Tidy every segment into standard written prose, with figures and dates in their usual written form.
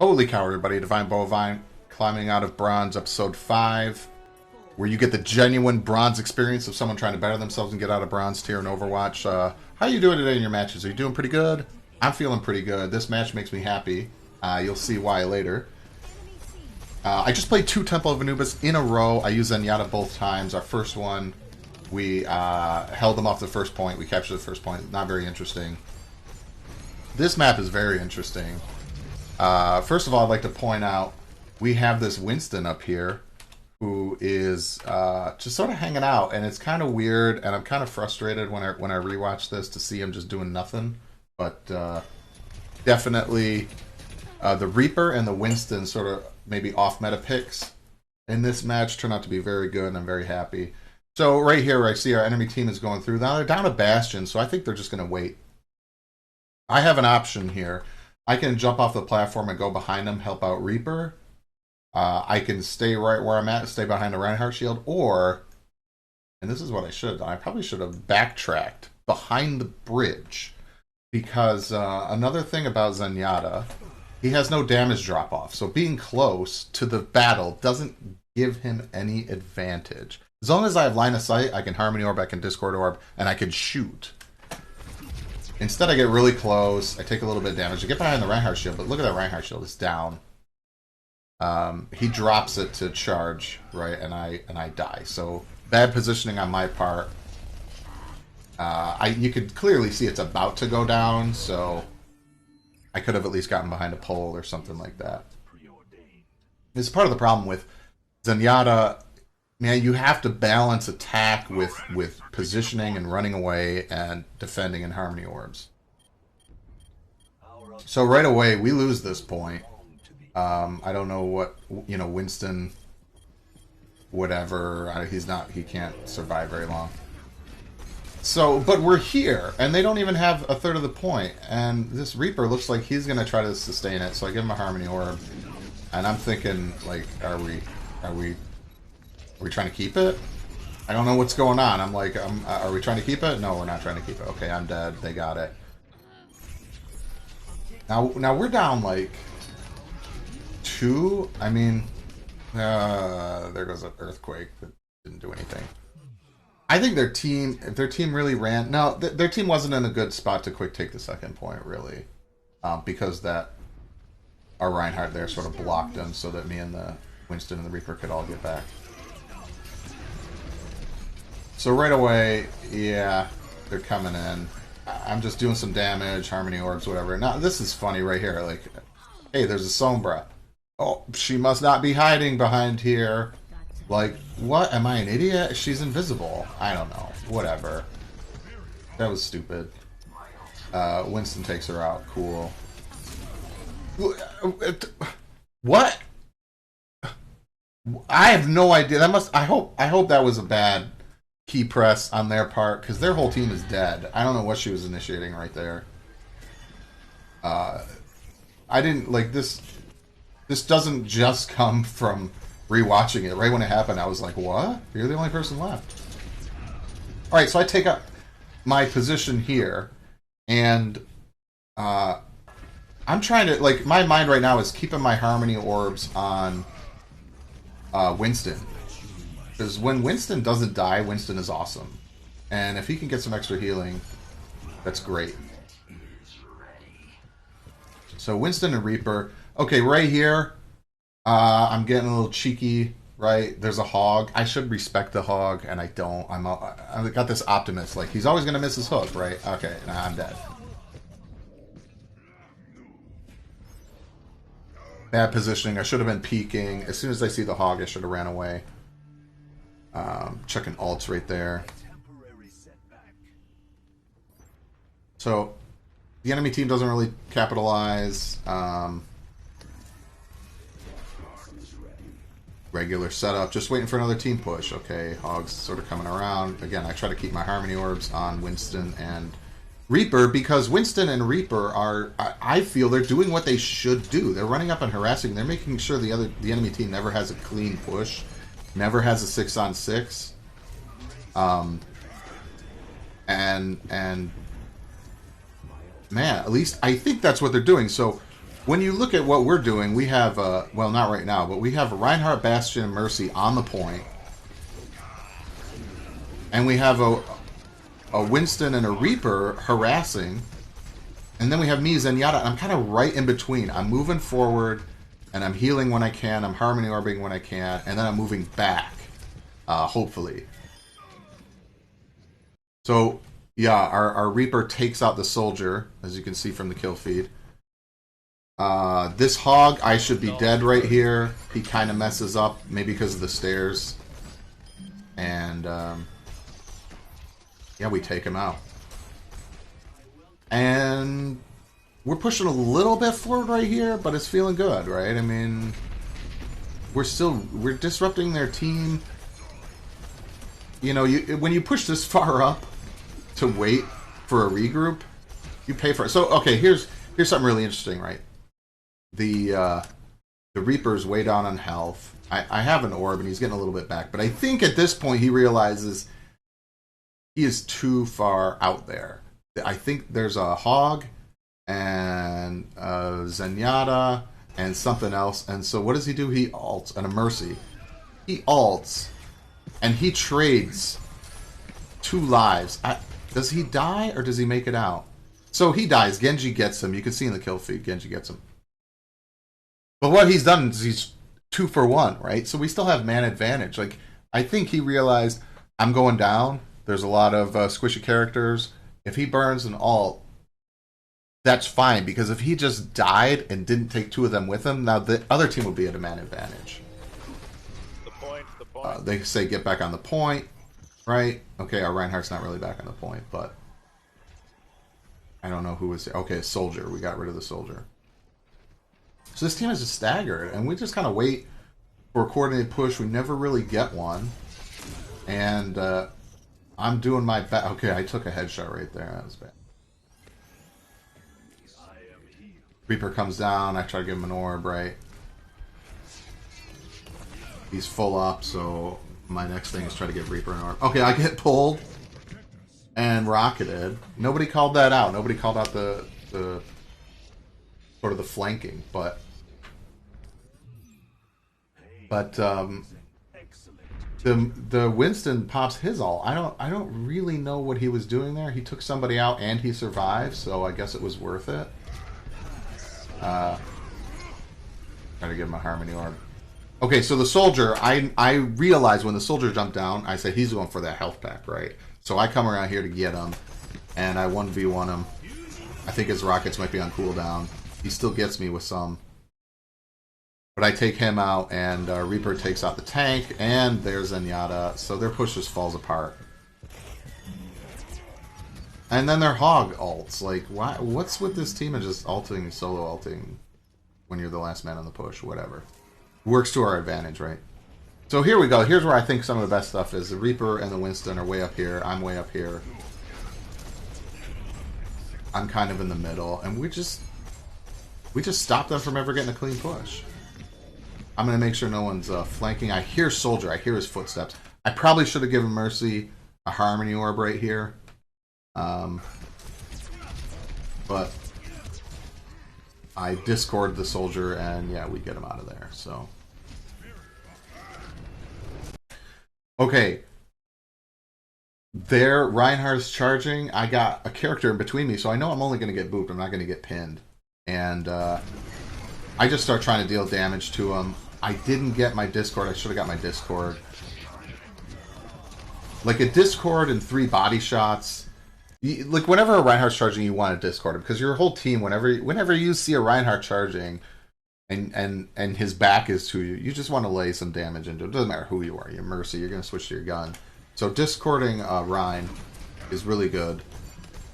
Holy cow, everybody. Divine Bovine, Climbing Out of Bronze, Episode 5, where you get the genuine bronze experience of someone trying to better themselves and get out of bronze tier in Overwatch. How you doing today in your matches? Are you doing pretty good? I'm feeling pretty good. This match makes me happy. You'll see why later. I just played 2 Temple of Anubis in a row. I used Zenyatta both times. Our first one, we held them off the first point. We captured the first point. Not very interesting. This map is very interesting. First of all, I'd like to point out we have this Winston up here who is just sort of hanging out, and it's kind of weird, and I'm kind of frustrated when I rewatch this to see him just doing nothing. But definitely the Reaper and the Winston sort of maybe off-meta picks in this match turn out to be very good, and I'm very happy. So right here, I see our enemy team is going through. Now they're down a Bastion, so I think they're just going to wait. I have an option here. I can jump off the platform and go behind them, help out Reaper. I can stay right where I'm at, stay behind the Reinhardt shield, or, and this is what I should have done, I probably should have backtracked behind the bridge. Because another thing about Zenyatta, he has no damage drop-off. So being close to the battle doesn't give him any advantage. As long as I have line of sight, I can Harmony Orb, I can Discord Orb, and I can shoot. Instead, I get really close. I take a little bit of damage. I get behind the Reinhardt shield, but look at that Reinhardt shield. It's down. He drops it to charge, right, and I die. So bad positioning on my part. You could clearly see it's about to go down, so I could have at least gotten behind a pole or something like that. This is part of the problem with Zenyatta. Man, you have to balance attack with positioning and running away and defending in Harmony Orbs. So right away, we lose this point. I don't know what, Winston, whatever, he can't survive very long. So, but we're here, and they don't even have a third of the point, and this Reaper looks like he's going to try to sustain it, so I give him a Harmony Orb, and I'm thinking, like, are we trying to keep it? I don't know what's going on. I'm like, are we trying to keep it? No, we're not trying to keep it. Okay, I'm dead. They got it. Now we're down, like, 2. I mean, there goes an Earthquake that didn't do anything. I think if their team really ran... No, their team wasn't in a good spot to quick take the second point, really. Because our Reinhardt there sort of blocked them so that me and the Winston and the Reaper could all get back. So right away, yeah, they're coming in. I'm just doing some damage, Harmony Orbs, whatever. Now, this is funny right here. Like, hey, there's a Sombra. Oh, she must not be hiding behind here. Like, what? Am I an idiot? She's invisible. I don't know. Whatever. That was stupid. Winston takes her out. Cool. What? I have no idea. I hope that was a bad key press on their part, because their whole team is dead. I don't know what she was initiating right there. I didn't, like, this doesn't just come from rewatching it. Right when it happened, I was like, what? You're the only person left. Alright, so I take up my position here, and I'm trying to, like, my mind right now is keeping my Harmony Orbs on Winston. Because when Winston doesn't die, Winston is awesome. And if he can get some extra healing, that's great. So Winston and Reaper. Okay, right here, I'm getting a little cheeky, right? There's a hog. I should respect the hog, and I don't. I've got this Optimist. Like, he's always going to miss his hook, right? Okay, nah, I'm dead. Bad positioning. I should have been peeking. As soon as I see the hog, I should have ran away. Checking ults right there. So, the enemy team doesn't really capitalize. Regular setup. Just waiting for another team push. Okay, Hog's sort of coming around. Again, I try to keep my Harmony Orbs on Winston and Reaper, because Winston and Reaper are, I feel they're doing what they should do. They're running up and harassing. They're making sure the enemy team never has a clean push. Never has a 6-on-6. And man, at least I think that's what they're doing. So when you look at what we're doing, we have, well, not right now, but we have Reinhardt, Bastion, and Mercy on the point. And we have a Winston and a Reaper harassing. And then we have me, Zenyatta, and I'm kind of right in between. I'm moving forward, and I'm healing when I can. I'm Harmony Orbing when I can. And then I'm moving back, hopefully. So, yeah, our Reaper takes out the Soldier, as you can see from the kill feed. This Hog, I should be dead right here. He kind of messes up, maybe because of the stairs. And, yeah, we take him out. And we're pushing a little bit forward right here, but it's feeling good, right? I mean, we're disrupting their team. You know, when you push this far up to wait for a regroup, you pay for it. So, okay, here's something really interesting, right? The Reaper's way down on health. I have an orb, and he's getting a little bit back. But I think at this point he realizes he is too far out there. I think there's a Hog and a Zenyatta and something else. And so what does he do? He ults, and a Mercy. He ults, and he trades 2 lives. Does he die, or does he make it out? So he dies. Genji gets him. You can see in the kill feed, Genji gets him. But what he's done is he's 2 for 1, right? So we still have man advantage. Like, I think he realized, I'm going down. There's a lot of squishy characters. If he burns an ult, that's fine. Because if he just died and didn't take 2 of them with him, now the other team would be at a man advantage. The point. They say get back on the point, right? Okay, our Reinhardt's not really back on the point, but I don't know who was... Okay, Soldier. We got rid of the Soldier. So this team is just staggered, and we just kind of wait for a coordinated push. We never really get one. And I'm doing my best. Okay, I took a headshot right there. That was bad. Reaper comes down. I try to give him an orb, right? He's full up, so my next thing is try to give Reaper an orb. Okay, I get pulled and rocketed. Nobody called that out. Nobody called out the sort of the flanking, but the Winston pops his ult. I don't really know what he was doing there. He took somebody out and he survived, so I guess it was worth it. Try to give him a Harmony Orb. Okay, so the Soldier, I realized when the Soldier jumped down, I said he's going for that health pack, right? So I come around here to get him, and I 1v1 him. I think his rockets might be on cooldown. He still gets me with some. But I take him out, and Reaper takes out the tank, and there's Zenyatta. So their push just falls apart. And then their Hog ults. Like, what's with this team and just ulting, solo ulting when you're the last man on the push? Whatever. Works to our advantage, right? So here we go. Here's where I think some of the best stuff is. The Reaper and the Winston are way up here. I'm way up here. I'm kind of in the middle. And we just stop them from ever getting a clean push. I'm going to make sure no one's flanking. I hear Soldier. I hear his footsteps. I probably should have given Mercy a Harmony Orb right here. But I discord the Soldier, and yeah, we get him out of there. So, okay. There, Reinhardt's charging. I got a character in between me, so I know I'm only going to get booped. I'm not going to get pinned. And I just start trying to deal damage to him. I didn't get my Discord. I should have got my Discord. Like a Discord and 3 body shots. Like whenever a Reinhardt's charging, you want to Discord him because your whole team. Whenever you see a Reinhardt charging, and his back is to you, you just want to lay some damage into him. It doesn't matter who you are. You're Mercy. You're going to switch to your gun. So discording Rein is really good.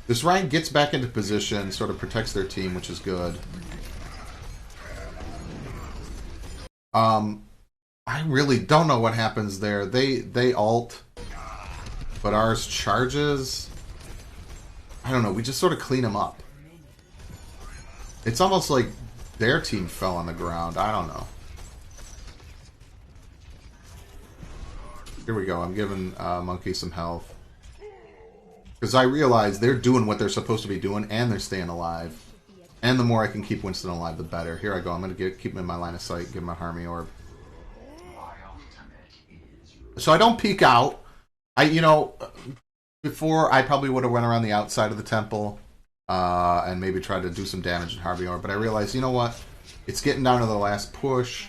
This Rein gets back into position, sort of protects their team, which is good. I really don't know what happens there. They ult, but ours charges. I don't know. We just sort of clean them up. It's almost like their team fell on the ground. I don't know. Here we go. I'm giving Monkey some health. Because I realize they're doing what they're supposed to be doing, and they're staying alive. And the more I can keep Winston alive, the better. Here I go. I'm going to keep him in my line of sight, give him a Harmony Orb. So I don't peek out. Before I probably would have went around the outside of the temple and maybe tried to do some damage in Harmony Orb. But I realized, you know what? It's getting down to the last push.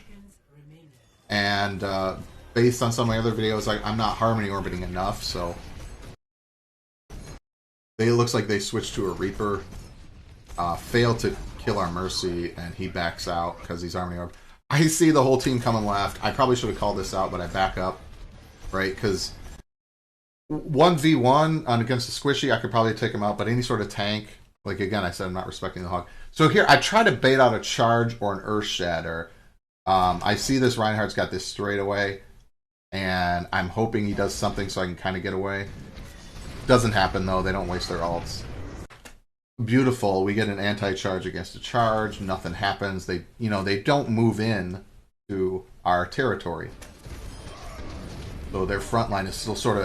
And based on some of my other videos, I'm not Harmony Orbiting enough, so... It looks like they switched to a Reaper. Failed to kill our Mercy, and he backs out because he's Harmony Orb. I see the whole team coming left. I probably should have called this out, but I back up. Right? Because 1v1 against the Squishy, I could probably take him out, but any sort of tank... Like, again, I said I'm not respecting the hog. So here, I try to bait out a charge or an Earth Shatter. I see this Reinhardt's got this straight away, and I'm hoping he does something so I can kind of get away. Doesn't happen, though. They don't waste their ults. Beautiful. We get an anti-charge against a charge. Nothing happens. They don't move in to our territory. So their front line is still sort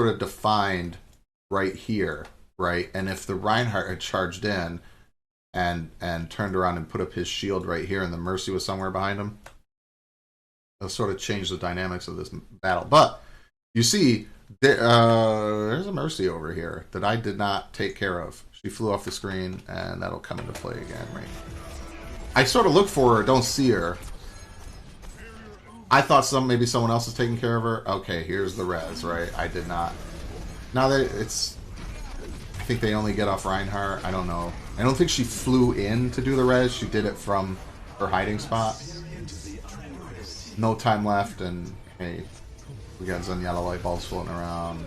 of defined right here, right? And if the Reinhardt had charged in and turned around and put up his shield right here, and the Mercy was somewhere behind him, it'll sort of change the dynamics of this battle. But you see, there's a Mercy over here that I did not take care of. She flew off the screen, and that'll come into play again, right? I sort of look for her, don't see her. I thought maybe someone else is taking care of her. Okay, here's the res, right? I did not. Now that I think they only get off Reinhardt. I don't know. I don't think she flew in to do the res. She did it from her hiding spot. No time left, and hey, we got Zenyatta light balls floating around.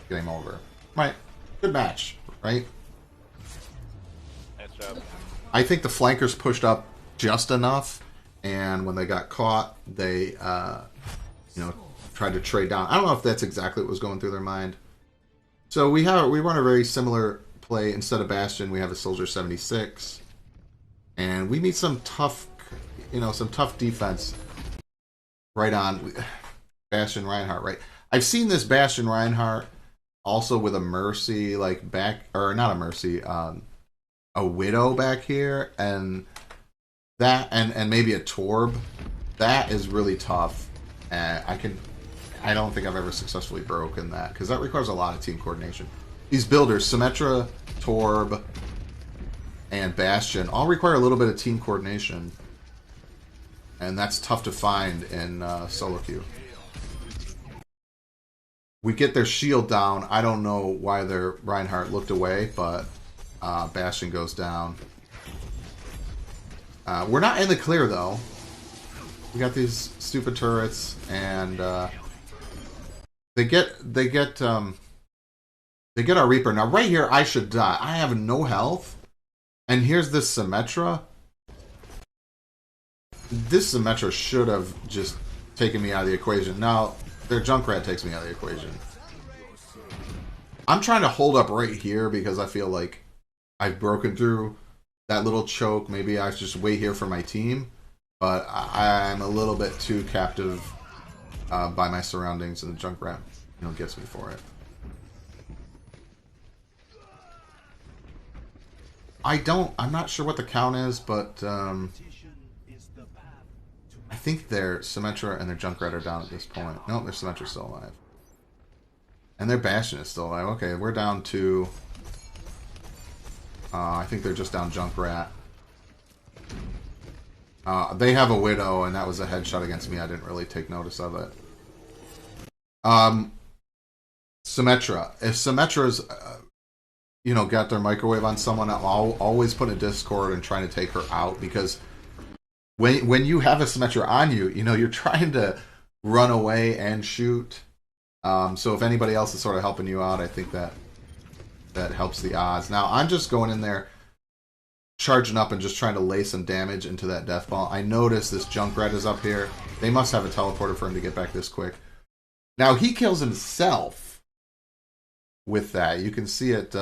Game over. Right. Good match, right? Nice job. I think the flankers pushed up just enough, and when they got caught, they tried to trade down. I don't know if that's exactly what was going through their mind. So we run a very similar play. Instead of Bastion, we have a Soldier 76, and we need some tough defense. Right on Bastion Reinhardt. Right, I've seen this Bastion Reinhardt also with a Mercy back, or not a Mercy, a Widow back here, and that and maybe a Torb. That is really tough, and I don't think I've ever successfully broken that, because that requires a lot of team coordination. These builders, Symmetra, Torb, and Bastion, all require a little bit of team coordination. And that's tough to find in solo queue. We get their shield down. I don't know why their Reinhardt looked away, but Bastion goes down. We're not in the clear, though. We got these stupid turrets, and they get our Reaper. Now, right here, I should die. I have no health, and here's this Symmetra. This Symmetra should have just taken me out of the equation. Now, their Junkrat takes me out of the equation. I'm trying to hold up right here because I feel like I've broken through that little choke. Maybe I should just wait here for my team. But I'm a little bit too captive by my surroundings, and the Junkrat gets me for it. I'm not sure what the count is, but I think their Symmetra and their Junkrat are down at this point. No, their Symmetra's still alive. And their Bastion is still alive. Okay, we're down to... I think they're just down Junkrat. They have a Widow, and that was a headshot against me. I didn't really take notice of it. Symmetra. If Symmetra's... got their microwave on someone, I'll always put a Discord and trying to take her out, because when you have a Symmetra on you, you're trying to run away and shoot. So if anybody else is sort of helping you out, I think that helps the odds. Now, I'm just going in there, charging up and just trying to lay some damage into that death ball. I notice this Junkrat is up here. They must have a teleporter for him to get back this quick. Now, he kills himself with that. You can see it.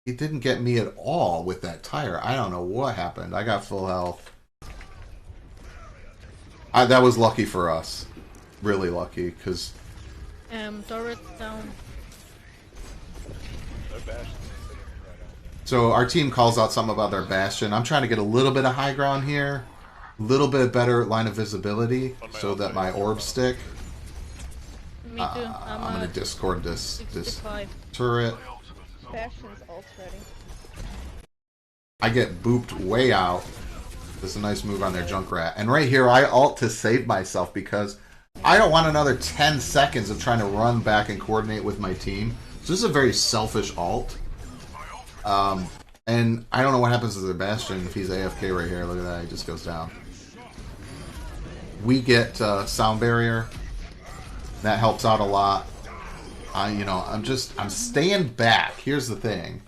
He didn't get me at all with that tire. I don't know what happened. I got full health. That was lucky for us. Really lucky, because... turret down. So our team calls out something about their Bastion. I'm trying to get a little bit of high ground here. A little bit better line of visibility so that my orbs stick. Me too. I'm going to discord this 65. turret. Bastion's ult ready. I get booped way out. This is a nice move on their Junkrat. And right here, I ult to save myself because I don't want another 10 seconds of trying to run back and coordinate with my team. So this is a very selfish ult. And I don't know what happens to their Bastion if he's AFK right here. Look at that, he just goes down. We get sound barrier. That helps out a lot. I'm staying back. Here's the thing.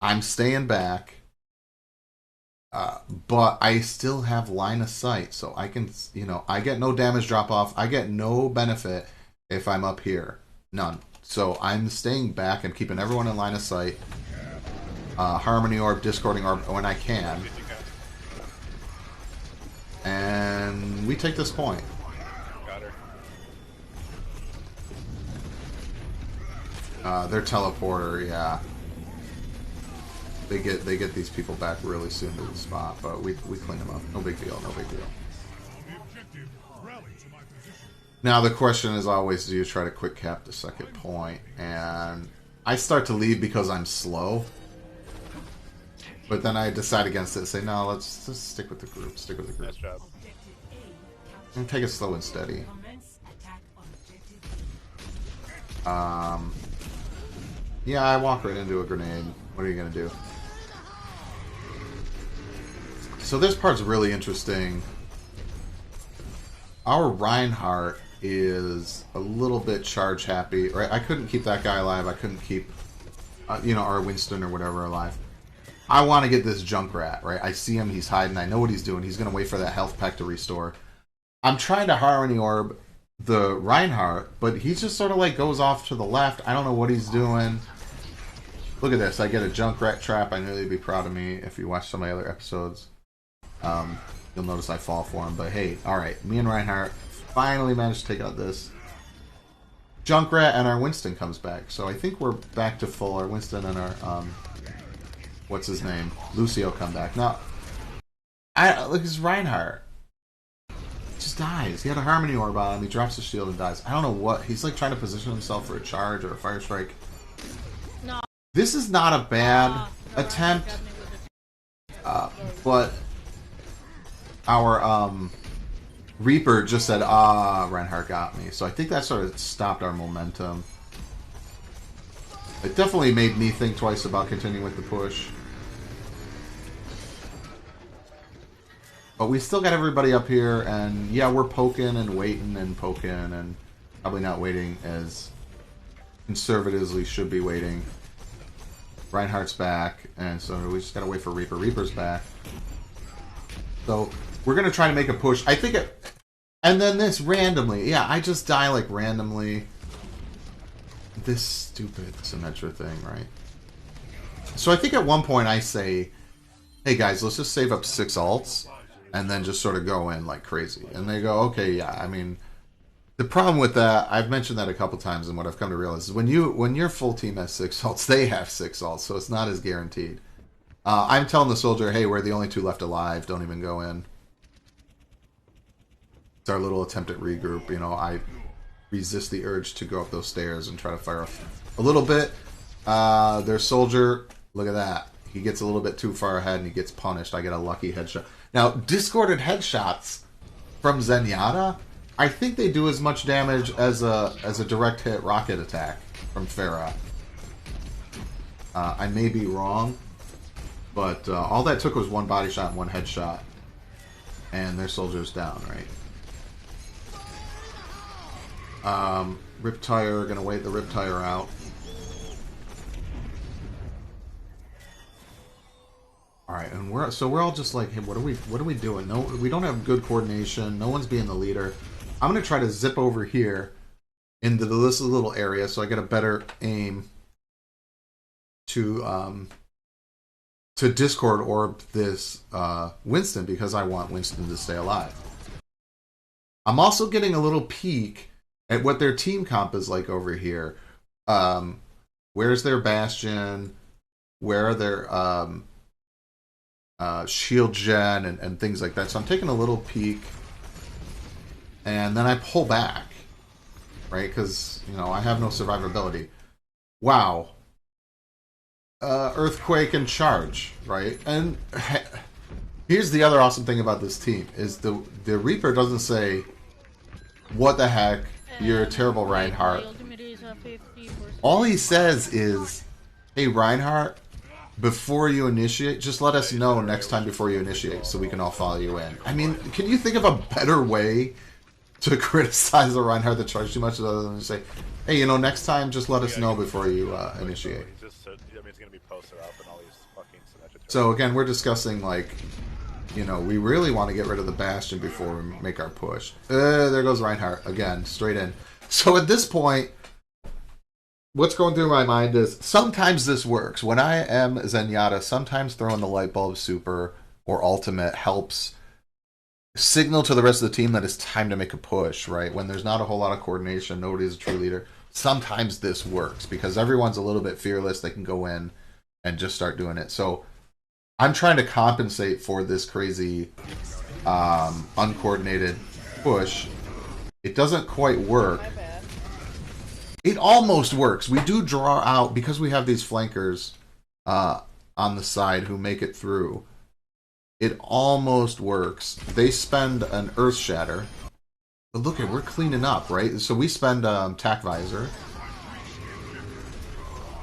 I'm staying back. But I still have line of sight. So I can, I get no damage drop off. I get no benefit if I'm up here. None. So I'm staying back and keeping everyone in line of sight. Harmony Orb, Discording Orb when I can. And we take this point. Got her. Their teleporter, yeah. They get these people back really soon to the spot, but we clean them up. No big deal, no big deal. Now the question is always, do you try to quick cap the second point? And I start to leave because I'm slow. But then I decide against it and say, no, let's just stick with the group. Stick with the group. Nice job. And take it slow and steady. Yeah, I walk right into a grenade. What are you gonna do? So this part's really interesting. Our Reinhardt is a little bit charge happy, right? I couldn't keep that guy alive. I couldn't keep, our Winston or whatever alive. I want to get this Junkrat, right? I see him, he's hiding, I know what he's doing. He's going to wait for that health pack to restore. I'm trying to Harmony Orb the Reinhardt, but he just sort of like goes off to the left. I don't know what he's doing. Look at this. I get a Junkrat trap. I know you'd be proud of me if you watch some of my other episodes. You'll notice I fall for him, but hey, alright. Me and Reinhardt finally managed to take out this Junkrat, and our Winston comes back. So I think we're back to full. Our Winston and our, what's his name? Lucio come back. Now, look, it's Reinhardt. Just dies. He had a Harmony Orb on him. He drops the shield and dies. I don't know what. He's like trying to position himself for a charge or a fire strike. No. This is not a bad attempt. But our Reaper just said, Reinhardt got me. So I think that sort of stopped our momentum. It definitely made me think twice about continuing with the push. But we still got everybody up here, and yeah, we're poking and waiting and poking, and probably not waiting as conservatively should be waiting. Reinhardt's back, and so we just gotta wait for Reaper. Reaper's back. So we're gonna try to make a push. I think it, and then this randomly, yeah, I just die like randomly. This stupid Symmetra thing, right? So I think at one point I say, hey guys, let's just save up 6 ults and then just sort of go in like crazy. And they go, okay, yeah. I mean, the problem with that, I've mentioned that a couple times, and what I've come to realize is when your full team has 6 ults, they have 6 ults, so it's not as guaranteed. I'm telling the soldier, hey, we're the only 2 left alive. Don't even go in. It's our little attempt at regroup. I resist the urge to go up those stairs and try to fire off a little bit. Their soldier, look at that. He gets a little bit too far ahead and he gets punished. I get a lucky headshot. Now, discorded headshots from Zenyatta, I think they do as much damage as a direct hit rocket attack from Pharah. I may be wrong, but all that took was 1 body shot and 1 headshot, and their soldier's down, right? Riptire, gonna wait the Riptire out. Alright, and we're all just like, hey, what are we doing? No, we don't have good coordination. No one's being the leader. I'm gonna try to zip over here into this little area so I get a better aim to Discord orb this Winston, because I want Winston to stay alive. I'm also getting a little peek at what their team comp is like over here. Where's their Bastion? where their shield gen and things like that. So I'm taking a little peek, and then I pull back, right? Because, you know, I have no survivability. Wow. Earthquake and charge, right? And here's the other awesome thing about this team, is the Reaper doesn't say, what the heck, you're a terrible Reinhardt. All he says is, hey Reinhardt, before you initiate, just let us know next time before you initiate so we can all follow you in. I mean, can you think of a better way to criticize a Reinhardt that charged too much other than to say, hey, you know, next time just let us know before you initiate. So again, we're discussing, like, you know, we really want to get rid of the Bastion before we make our push. There goes Reinhardt again, straight in. So at this point, what's going through my mind is, sometimes this works. When I am Zenyatta, sometimes throwing the light bulb super or ultimate helps signal to the rest of the team that it's time to make a push, right? When there's not a whole lot of coordination, nobody's a true leader. Sometimes this works because everyone's a little bit fearless. They can go in and just start doing it. So I'm trying to compensate for this crazy uncoordinated push. It doesn't quite work. It almost works. We do draw out, because we have these flankers on the side who make it through. It almost works. They spend an Earth Shatter. But look at, we're cleaning up, right? So we spend Tac Visor.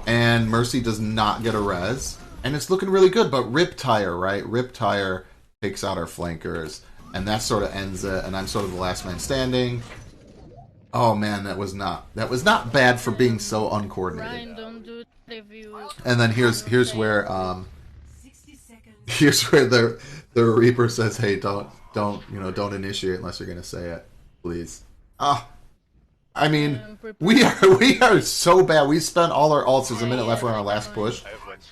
And Mercy does not get a res. And it's looking really good, but Riptire, right? Riptire takes out our flankers. And that sort of ends it. And I'm sort of the last man standing. Oh man, that was not bad for being so uncoordinated. And then here's where the Reaper says, "Hey, don't initiate unless you're gonna say it, please." I mean, we are so bad. We spent all our ults. There's a minute left on our last push,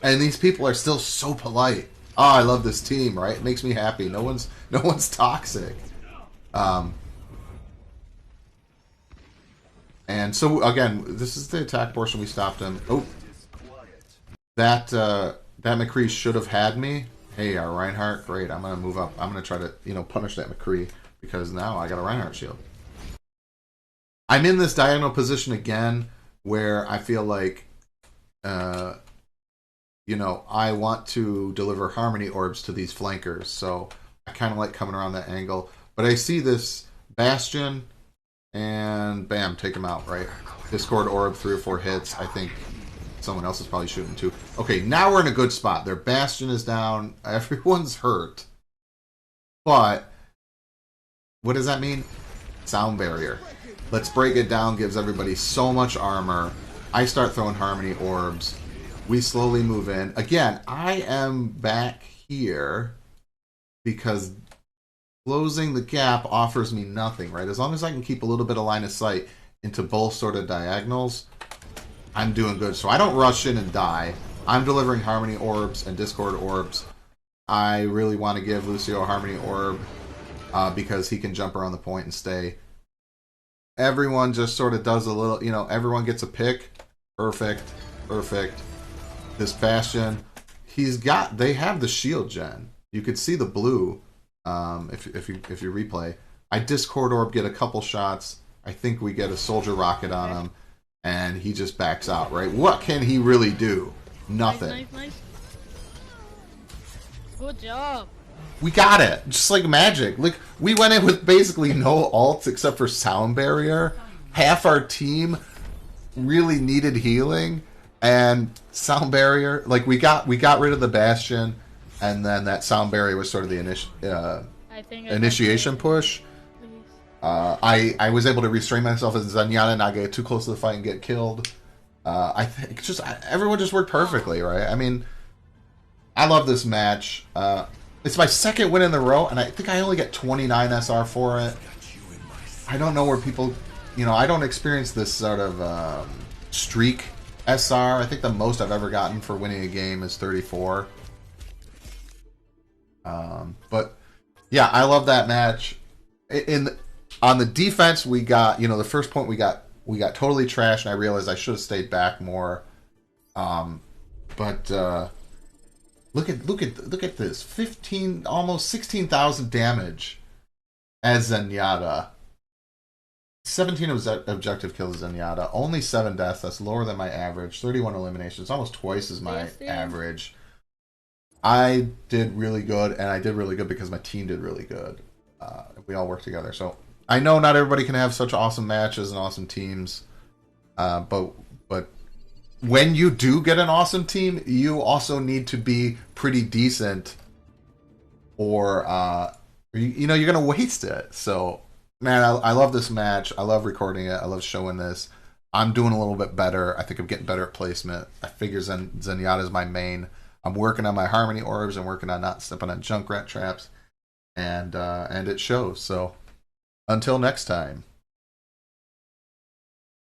and these people are still so polite. Oh, I love this team, right? It makes me happy. No one's toxic. And so again, this is the attack portion. We stopped him. Oh, that McCree should have had me. Hey, our Reinhardt, great. I'm gonna move up. I'm gonna try to punish that McCree because now I got a Reinhardt shield. I'm in this diagonal position again where I feel like, I want to deliver Harmony Orbs to these flankers. So I kind of like coming around that angle. But I see this Bastion. And bam, take him out, right? Discord Orb, 3 or 4 hits. I think someone else is probably shooting too. Okay, now we're in a good spot. Their Bastion is down. Everyone's hurt. But what does that mean? Sound barrier. Let's break it down. Gives everybody so much armor. I start throwing Harmony Orbs. We slowly move in. Again, I am back here because closing the gap offers me nothing, right? As long as I can keep a little bit of line of sight into both sort of diagonals, I'm doing good. So I don't rush in and die. I'm delivering Harmony Orbs and Discord Orbs. I really want to give Lucio a Harmony Orb because he can jump around the point and stay. Everyone just sort of does a little, everyone gets a pick. Perfect. Perfect. This Bastion, they have the shield gen. You could see the blue. If you replay, I Discord Orb, get a couple shots. I think we get a Soldier Rocket on him, and he just backs out. Right? What can he really do? Nothing. Nice. Good job. We got it, just like magic. Like we went in with basically no ults except for Sound Barrier. Half our team really needed healing, and Sound Barrier. Like we got rid of the Bastion. And then that Sound Barrier was sort of the initiation push. I was able to restrain myself as Zenyatta and not get too close to the fight and get killed. I think everyone just worked perfectly, right? I mean, I love this match. It's my second win in a row, and I think I only get 29 SR for it. I don't know where people, I don't experience this sort of streak SR. I think the most I've ever gotten for winning a game is 34. But yeah, I love that match. On the defense, we got, the first point we got totally trashed, and I realized I should have stayed back more. But Look at this. 15, almost 16,000 damage as Zenyatta. 17 objective kills Zenyatta. Only 7 deaths. That's lower than my average. 31 eliminations. Almost twice as my average. I did really good, and I did really good because my team did really good. We all worked together. So I know not everybody can have such awesome matches and awesome teams, but when you do get an awesome team, you also need to be pretty decent, or you're gonna waste it. So man, I love this match. I love recording it. I love showing this. I'm doing a little bit better. I think I'm getting better at placement. I figure Zenyatta is my main. I'm working on my harmony orbs. I'm working on not stepping on Junkrat traps, and it shows. So until next time.